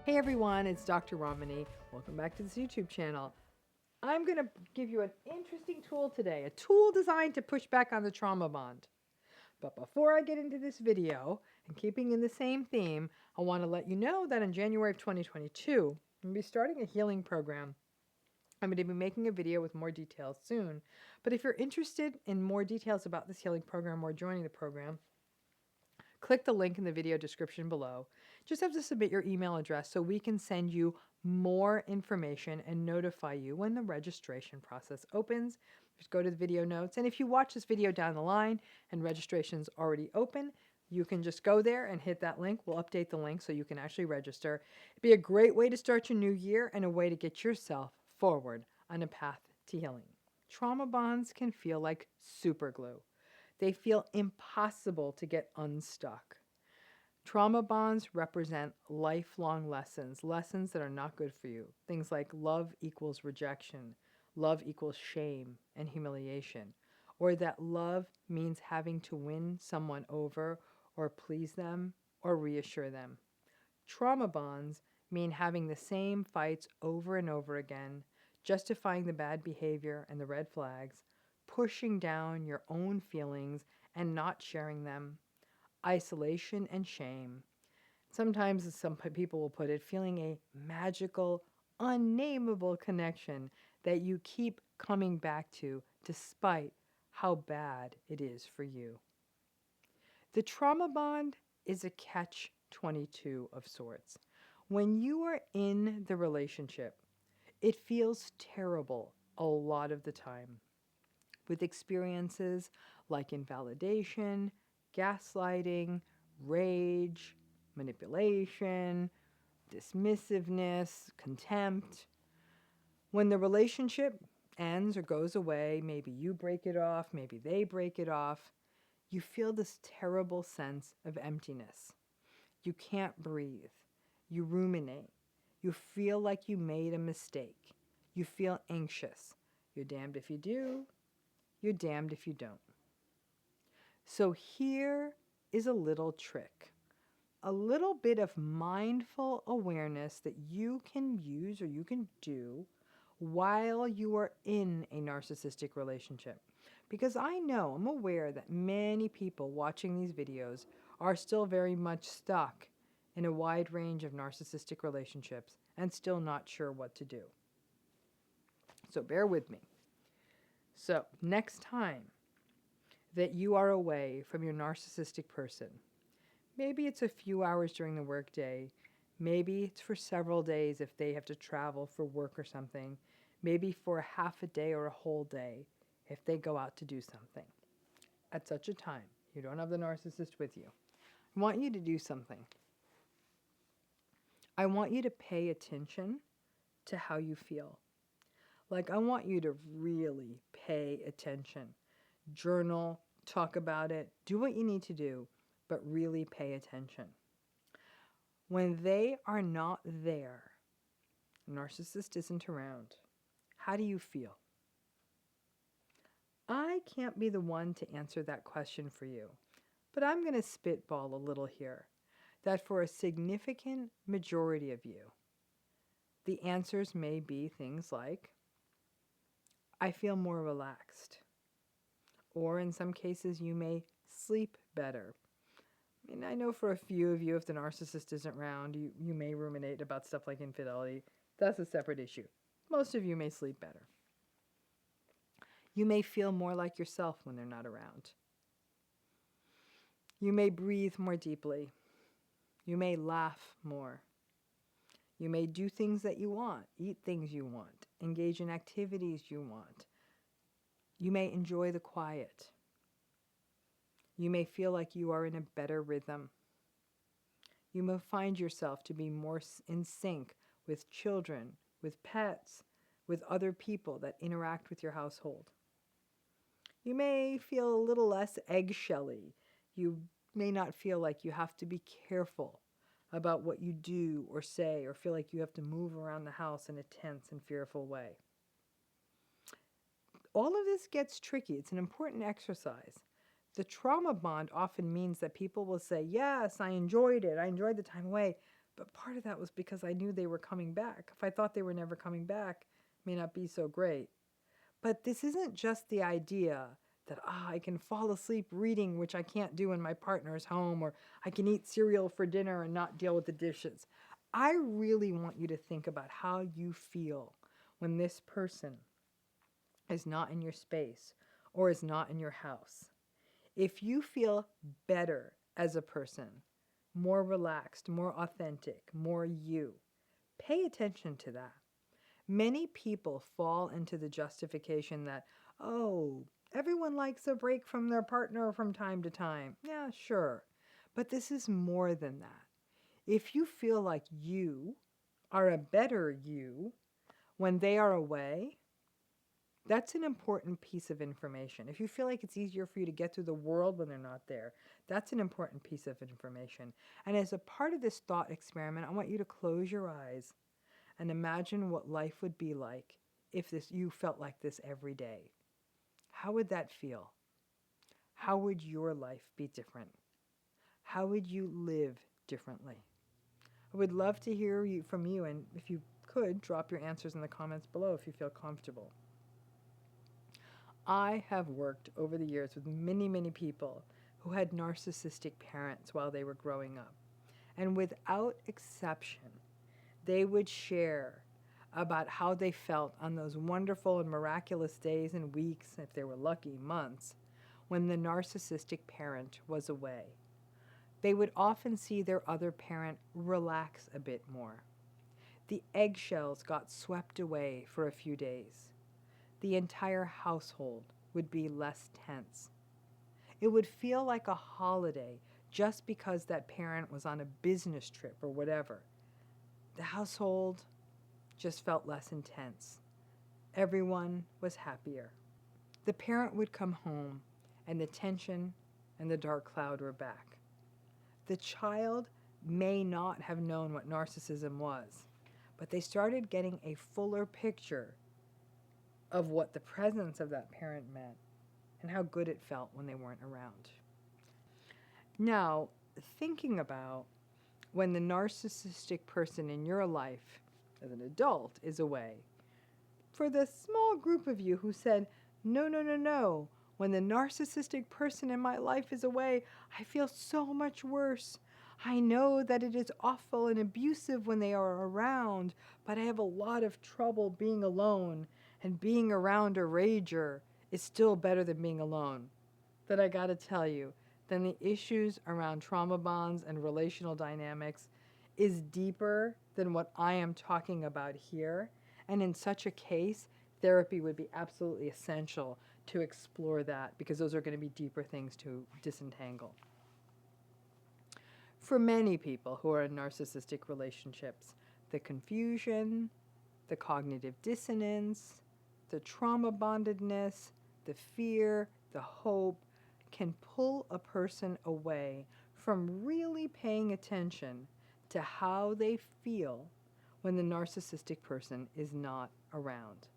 Hey everyone, it's Dr. Ramani. Welcome back to this YouTube channel. I'm going to give you an interesting tool today, a tool designed to push back on the trauma bond. But before I get into this video, and keeping in the same theme, I want to let you know that in January of 2022, I'm going to be starting a healing program. I'm going to be making a video with more details soon. But if you're interested in more details about this healing program or joining the program, click the link in the video description below. Just have to submit your email address so we can send you more information and notify you when the registration process opens. Just go to the video notes. And if you watch this video down the line and registration's already open, you can just go there and hit that link. We'll update the link so you can actually register. It'd be a great way to start your new year and a way to get yourself forward on a path to healing. Trauma bonds can feel like super glue. They feel impossible to get unstuck. Trauma bonds represent lifelong lessons, lessons that are not good for you. Things like love equals rejection, love equals shame and humiliation, or that love means having to win someone over or please them or reassure them. Trauma bonds mean having the same fights over and over again, justifying the bad behavior and the red flags, pushing down your own feelings and not sharing them, isolation and shame. Sometimes, as some people will put it, feeling a magical, unnameable connection that you keep coming back to despite how bad it is for you. The trauma bond is a catch-22 of sorts. When you are in the relationship, it feels terrible a lot of the time, with experiences like invalidation, gaslighting, rage, manipulation, dismissiveness, contempt. When the relationship ends or goes away, maybe you break it off, maybe they break it off, you feel this terrible sense of emptiness. You can't breathe. You ruminate. You feel like you made a mistake. You feel anxious. You're damned if you do, you're damned if you don't. So here is a little trick, a little bit of mindful awareness that you can use or you can do while you are in a narcissistic relationship. Because I'm aware that many people watching these videos are still very much stuck in a wide range of narcissistic relationships and still not sure what to do. So bear with me. So next time that you are away from your narcissistic person, maybe it's a few hours during the workday, maybe it's for several days if they have to travel for work or something, maybe for a half a day or a whole day if they go out to do something. At such a time, you don't have the narcissist with you. I want you to do something. I want you to pay attention to how you feel. Like, I want you to really pay attention. Journal, talk about it, do what you need to do, but really pay attention. When they are not there, narcissist isn't around, how do you feel? I can't be the one to answer that question for you, but I'm going to spitball a little here, that for a significant majority of you, the answers may be things like, I feel more relaxed. Or in some cases, you may sleep better. I mean, I know for a few of you, if the narcissist isn't around, you may ruminate about stuff like infidelity. That's a separate issue. Most of you may sleep better. You may feel more like yourself when they're not around. You may breathe more deeply. You may laugh more. You may do things that you want, eat things you want, engage in activities you want. You may enjoy the quiet. You may feel like you are in a better rhythm. You may find yourself to be more in sync with children, with pets, with other people that interact with your household. You may feel a little less eggshelly. You may not feel like you have to be careful about what you do or say, or feel like you have to move around the house in a tense and fearful way. All of this gets tricky. It's an important exercise. The trauma bond often means that people will say, yes, I enjoyed it. I enjoyed the time away. But part of that was because I knew they were coming back. If I thought they were never coming back, it may not be so great. But this isn't just the idea that I can fall asleep reading, which I can't do when my partner's home, or I can eat cereal for dinner and not deal with the dishes. I really want you to think about how you feel when this person is not in your space or is not in your house. If you feel better as a person, more relaxed, more authentic, more you, pay attention to that. Many people fall into the justification that, oh, everyone likes a break from their partner from time to time. Yeah, sure. But this is more than that. If you feel like you are a better you when they are away, that's an important piece of information. If you feel like it's easier for you to get through the world when they're not there, that's an important piece of information. And as a part of this thought experiment, I want you to close your eyes and imagine what life would be like if you felt like this every day. How would that feel? How would your life be different? How would you live differently? I would love to hear from you, and if you could, drop your answers in the comments below if you feel comfortable. I have worked over the years with many, many people who had narcissistic parents while they were growing up. And without exception, they would share about how they felt on those wonderful and miraculous days and weeks, if they were lucky, months, when the narcissistic parent was away. They would often see their other parent relax a bit more. The eggshells got swept away for a few days. The entire household would be less tense. It would feel like a holiday just because that parent was on a business trip or whatever. The household just felt less intense. Everyone was happier. The parent would come home, and the tension and the dark cloud were back. The child may not have known what narcissism was, but they started getting a fuller picture of what the presence of that parent meant and how good it felt when they weren't around. Now, thinking about when the narcissistic person in your life as an adult is away, for the small group of you who said, no, no, no, no, when the narcissistic person in my life is away, I feel so much worse. I know that it is awful and abusive when they are around, but I have a lot of trouble being alone, and being around a rager is still better than being alone. That I gotta tell you, then the issues around trauma bonds and relational dynamics is deeper than what I am talking about here. And in such a case, therapy would be absolutely essential to explore that, because those are going to be deeper things to disentangle. For many people who are in narcissistic relationships, the confusion, the cognitive dissonance, the trauma bondedness, the fear, the hope can pull a person away from really paying attention to how they feel when the narcissistic person is not around.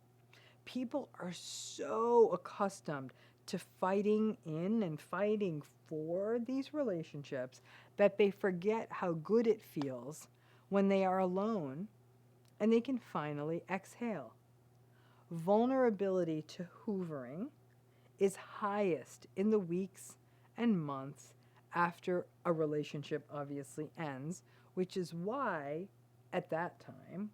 People are so accustomed to fighting in and fighting for these relationships that they forget how good it feels when they are alone and they can finally exhale. Vulnerability to hoovering is highest in the weeks and months after a relationship obviously ends, which is why at that time,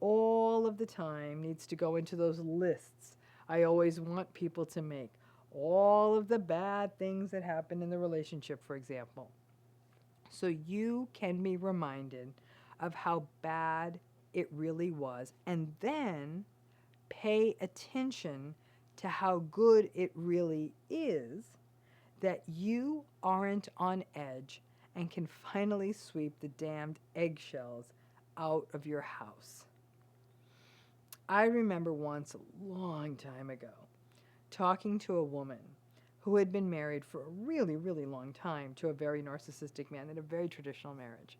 all of the time needs to go into those lists I always want people to make. All of the bad things that happened in the relationship, for example. So you can be reminded of how bad it really was, and then pay attention to how good it really is that you aren't on edge and can finally sweep the damned eggshells out of your house. I remember once, a long time ago, talking to a woman who had been married for a really, really long time to a very narcissistic man in a very traditional marriage.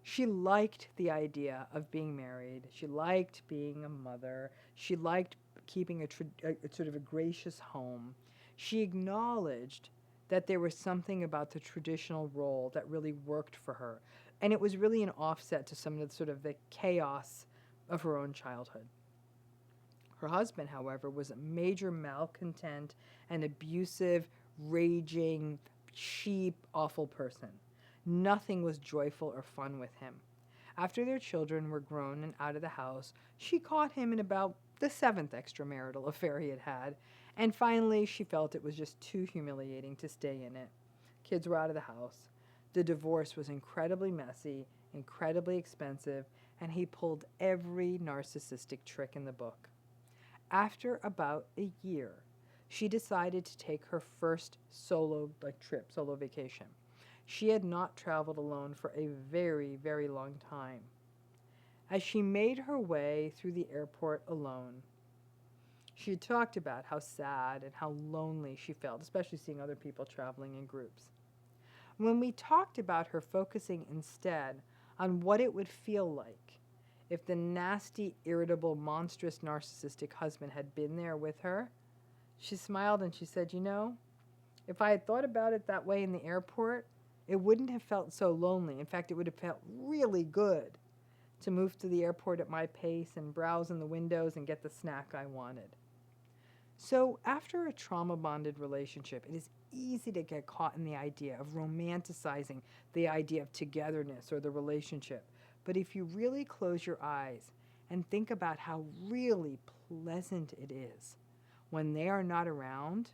She liked the idea of being married. She liked being a mother. She liked keeping a sort of a gracious home. She acknowledged that there was something about the traditional role that really worked for her. And it was really an offset to some of the sort of the chaos of her own childhood. Her husband, however, was a major malcontent, an abusive, raging, cheap, awful person. Nothing was joyful or fun with him. After their children were grown and out of the house, she caught him in about the 7th extramarital affair he had had, and finally she felt it was just too humiliating to stay in it. Kids were out of the house. The divorce was incredibly messy, incredibly expensive, and he pulled every narcissistic trick in the book. After about a year, she decided to take her first solo vacation. She had not traveled alone for a very, very long time. As she made her way through the airport alone, she had talked about how sad and how lonely she felt, especially seeing other people traveling in groups. When we talked about her focusing instead on what it would feel like if the nasty, irritable, monstrous, narcissistic husband had been there with her, she smiled and she said, you know, if I had thought about it that way in the airport, it wouldn't have felt so lonely. In fact, it would have felt really good to move to the airport at my pace and browse in the windows and get the snack I wanted. So after a trauma-bonded relationship, it is easy to get caught in the idea of romanticizing the idea of togetherness or the relationship. But if you really close your eyes and think about how really pleasant it is when they are not around,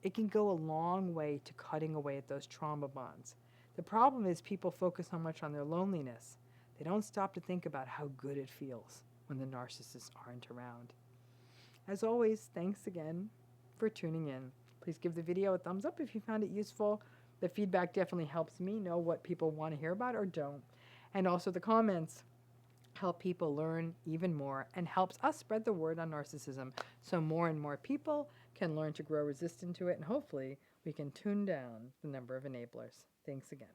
it can go a long way to cutting away at those trauma bonds. The problem is people focus so much on their loneliness, they don't stop to think about how good it feels when the narcissists aren't around. As always, thanks again for tuning in. Please give the video a thumbs up if you found it useful. The feedback definitely helps me know what people want to hear about or don't. And also the comments help people learn even more and helps us spread the word on narcissism so more and more people can learn to grow resistant to it, and hopefully we can tune down the number of enablers. Thanks again.